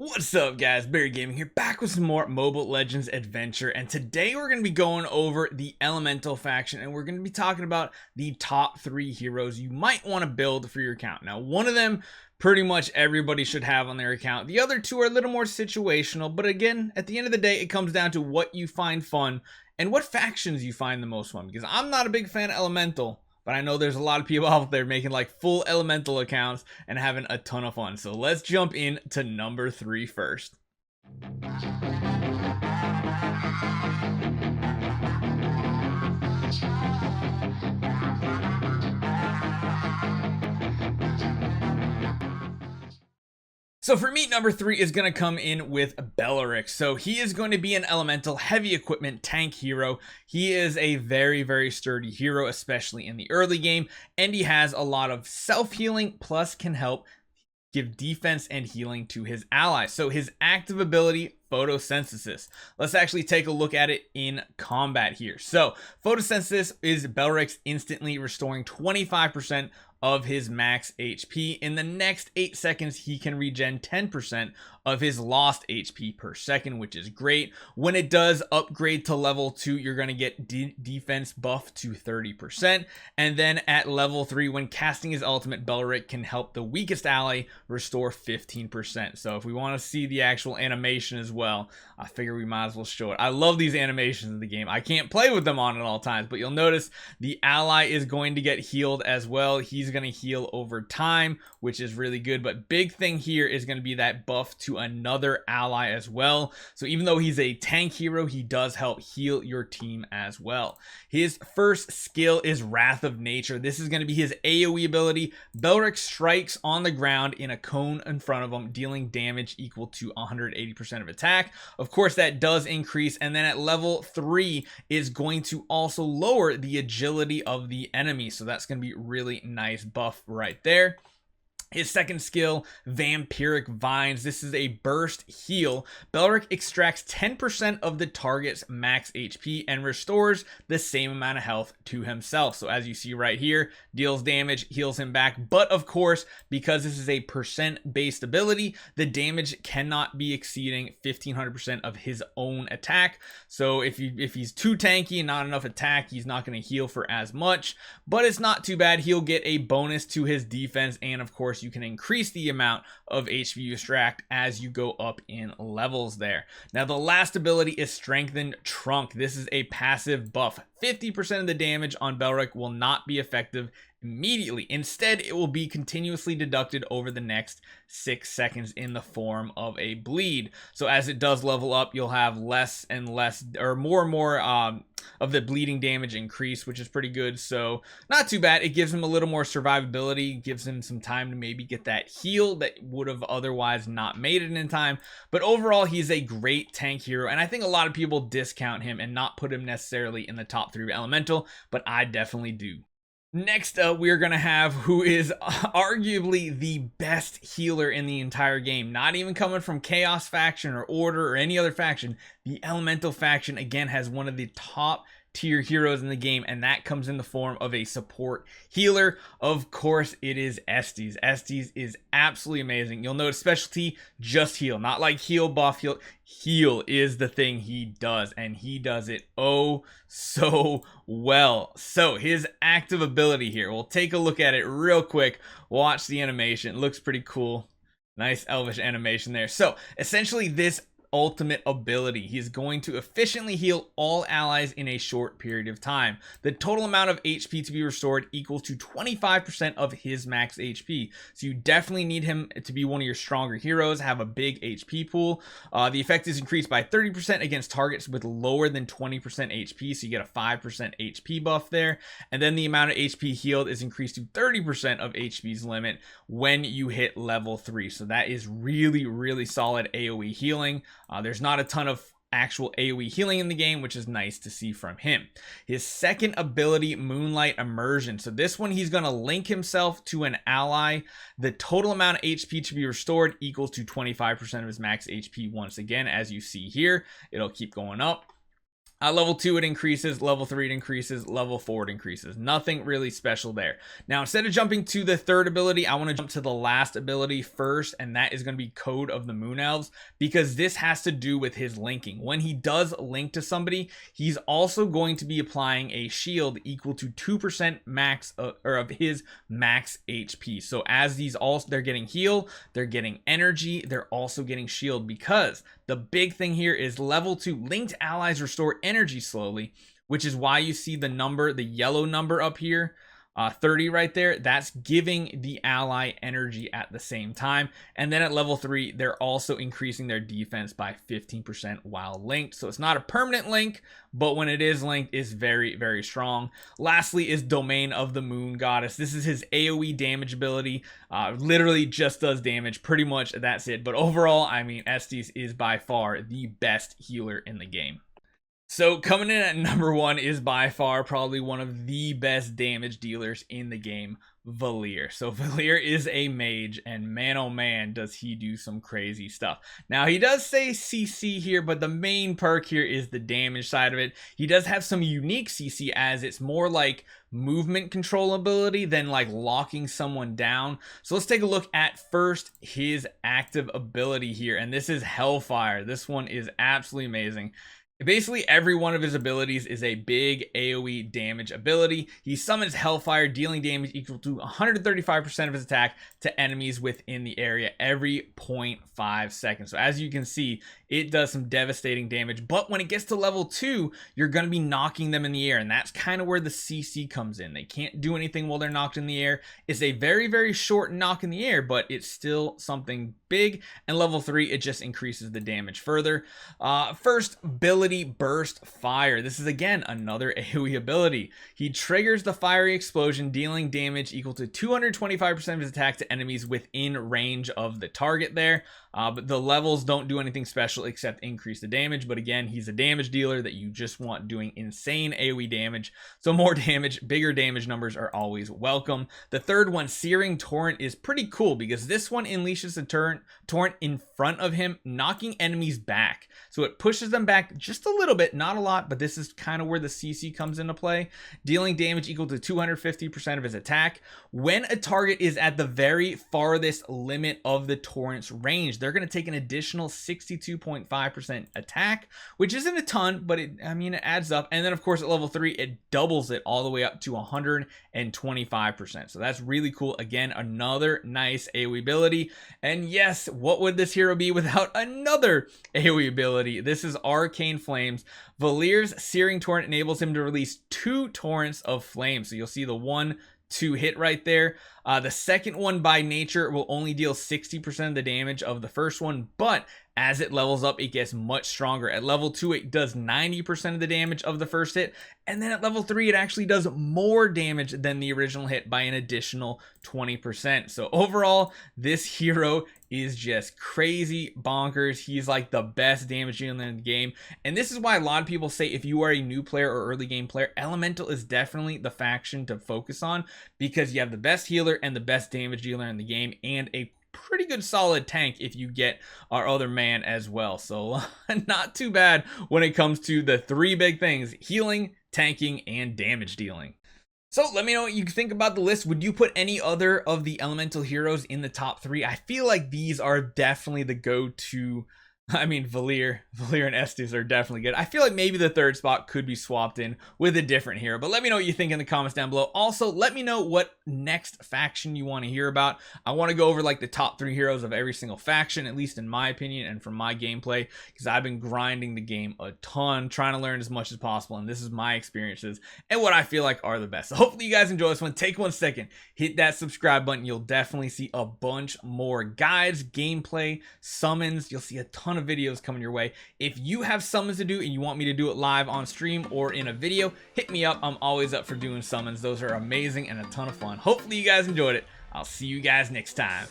What's up guys, Barry Gaming here, back with some more Mobile Legends adventure, and today we're going to be going over the Elemental faction, and we're going to be talking about the top 3 heroes you might want to build for your account. Now, one of them pretty much everybody should have on their account. The other two are a little more situational, but again, at the end of the day, it comes down to what you find fun and what factions you find the most fun, because I'm not a big fan of Elemental, but I know there's a lot of people out there making like full Elemental accounts and having a ton of fun. So let's jump into number 3 first. So for me, number 3 is going to come in with Belleric. So he is going to be an elemental heavy equipment tank hero. He is a very sturdy hero, especially in the early game, and he has a lot of self-healing, plus can help give defense and healing to his allies. So his active ability, photosynthesis. Let's actually take a look at it in combat here. So photosynthesis is Belleric's instantly restoring 25% of his max HP. In the next 8 seconds, he can regen 10% of his lost HP per second, which is great. When it does upgrade to level 2, you're going to get defense buff to 30%. And then at level 3, when casting his ultimate, Belleric can help the weakest ally restore 15%. So if we want to see the actual animation as well, I figure we might as well show it. I love these animations in the game. I can't play with them on at all times, but you'll notice the ally is going to get healed as well. He's going to heal over time, which is really good. But big thing here is going to be that buff to another ally as well. So even though he's a tank hero, he does help heal your team as well. His first skill is Wrath of Nature. This is going to be his AoE ability. Belleric strikes on the ground in a cone in front of him, dealing damage equal to 180% of attack. Of course, that does increase, and then at level 3 is going to also lower the agility of the enemy. So that's going to be really nice buff right there. His second skill, Vampiric Vines. This is a burst heal. Belleric extracts 10% of the target's max HP and restores the same amount of health to himself. So as you see right here, deals damage, heals him back. But of course, because this is a percent-based ability, the damage cannot be exceeding 1500% of his own attack. So if he's too tanky and not enough attack, he's not going to heal for as much. But it's not too bad. He'll get a bonus to his defense, and of course, you can increase the amount of HP you extract as you go up in levels there. Now, the last ability is Strengthened Trunk. This is a passive buff. 50% of the damage on Belleric will not be effective immediately. Instead, it will be continuously deducted over the next 6 seconds in the form of a bleed. So as it does level up, you'll have less and less, or more and more of the bleeding damage increase, which is pretty good. So not too bad. It gives him a little more survivability, gives him some time to maybe get that heal that would have otherwise not made it in time. But overall, he's a great tank hero, and I think a lot of people discount him and not put him necessarily in the top 3 Elemental, but I definitely do. Next up, we're going to have who is arguably the best healer in the entire game. Not even coming from Chaos faction or Order or any other faction. The Elemental faction, again, has one of the top tier heroes in the game, and that comes in the form of a support healer. Of course, it is Estes. Estes is absolutely amazing. You'll notice specialty, just heal, not like heal, buff, heal. Heal is the thing he does, and he does it oh so well. So his active ability here, we'll take a look at it real quick. Watch the animation. It looks pretty cool. Nice elvish animation there. So essentially, this ultimate ability, he's going to efficiently heal all allies in a short period of time. The total amount of HP to be restored equals to 25% of his max HP. So you definitely need him to be one of your stronger heroes, have a big HP pool. The effect is increased by 30% against targets with lower than 20% HP, so you get a 5% HP buff there. And then the amount of HP healed is increased to 30% of HP's limit when you hit level 3. So that is really solid AoE healing. There's not a ton of actual AoE healing in the game, which is nice to see from him. His second ability, Moonlight Immersion. So this one, he's going to link himself to an ally. The total amount of HP to be restored equals to 25% of his max HP once again, as you see here. It'll keep going up. Level 2 it increases, level 3 it increases, level 4 it increases. Nothing really special there. Now instead of jumping to the third ability, I want to jump to the last ability first, and that is going to be Code of the Moon Elves, because this has to do with his linking. When he does link to somebody, he's also going to be applying a shield equal to 2% max of his max HP. So as these also, they're getting heal, they're getting energy, they're also getting shield, because the big thing here is level 2 linked allies restore energy slowly, which is why you see the number, the yellow number up here, 30 right there. That's giving the ally energy at the same time. And then at level 3, they're also increasing their defense by 15% while linked. So it's not a permanent link, but when it is linked, it's very, very strong. Lastly is Domain of the Moon Goddess. This is his AoE damage ability. Literally just does damage. Pretty much that's it. But overall, I mean, Estes is by far the best healer in the game. So coming in at number 1 is by far probably one of the best damage dealers in the game, Valir. So Valir is a mage, and man oh man does he do some crazy stuff. Now he does say CC here, but the main perk here is the damage side of it. He does have some unique CC, as it's more like movement control ability than like locking someone down. So let's take a look at first his active ability here, and this is Hellfire. This one is absolutely amazing. Basically, every one of his abilities is a big AoE damage ability. He summons Hellfire, dealing damage equal to 135% of his attack to enemies within the area every 0.5 seconds. So as you can see, it does some devastating damage. But when it gets to level 2, you're going to be knocking them in the air. And that's kind of where the CC comes in. They can't do anything while they're knocked in the air. It's a very, very short knock in the air, but it's still something big. And level 3, it just increases the damage further. First ability, Burst Fire. This is again another AoE ability. He triggers the fiery explosion, dealing damage equal to 225% of his attack to enemies within range of the target there. But the levels don't do anything special except increase the damage. But again, he's a damage dealer that you just want doing insane AoE damage. So more damage, bigger damage numbers are always welcome. The third one, Searing Torrent, is pretty cool because this one unleashes a torrent in front of him, knocking enemies back. So it pushes them back just a little bit, not a lot, but this is kind of where the CC comes into play. Dealing damage equal to 250% of his attack. When a target is at the very farthest limit of the torrent's range, they're going to take an additional 62.5% attack, which isn't a ton, but it adds up. And then of course at level 3, it doubles it all the way up to 125%. So that's really cool. Again, another nice AoE ability. And yes, what would this hero be without another AoE ability? This is Arcane Flames. Valir's Searing Torrent enables him to release 2 torrents of flame. So you'll see the 1-2 hit right there. The second one by nature will only deal 60% of the damage of the first one, but as it levels up, it gets much stronger. At level 2, it does 90% of the damage of the first hit, and then at level 3, it actually does more damage than the original hit by an additional 20%. So overall, this hero is just crazy bonkers. He's like the best damage dealer in the game, and this is why a lot of people say if you are a new player or early game player, Elemental is definitely the faction to focus on, because you have the best healer and the best damage dealer in the game, and a pretty good solid tank if you get our other man as well. So not too bad when it comes to the 3 big things: healing, tanking, and damage dealing. So let me know what you think about the list. Would you put any other of the elemental heroes in the top 3? I feel like these are definitely the go-to. I mean, Valir and Estes are definitely good. I feel like maybe the third spot could be swapped in with a different hero, but let me know what you think in the comments down below. Also, let me know what next faction you want to hear about. I want to go over like the top 3 heroes of every single faction, at least in my opinion and from my gameplay, because I've been grinding the game a ton, trying to learn as much as possible, and this is my experiences and what I feel like are the best. So hopefully you guys enjoy this one. Take 1 second, hit that subscribe button. You'll definitely see a bunch more guides, gameplay, summons. You'll see a ton of videos coming your way. If you have summons to do and you want me to do it live on stream or in a video, hit me up. I'm always up for doing summons. Those are amazing and a ton of fun. Hopefully you guys enjoyed it. I'll see you guys next time.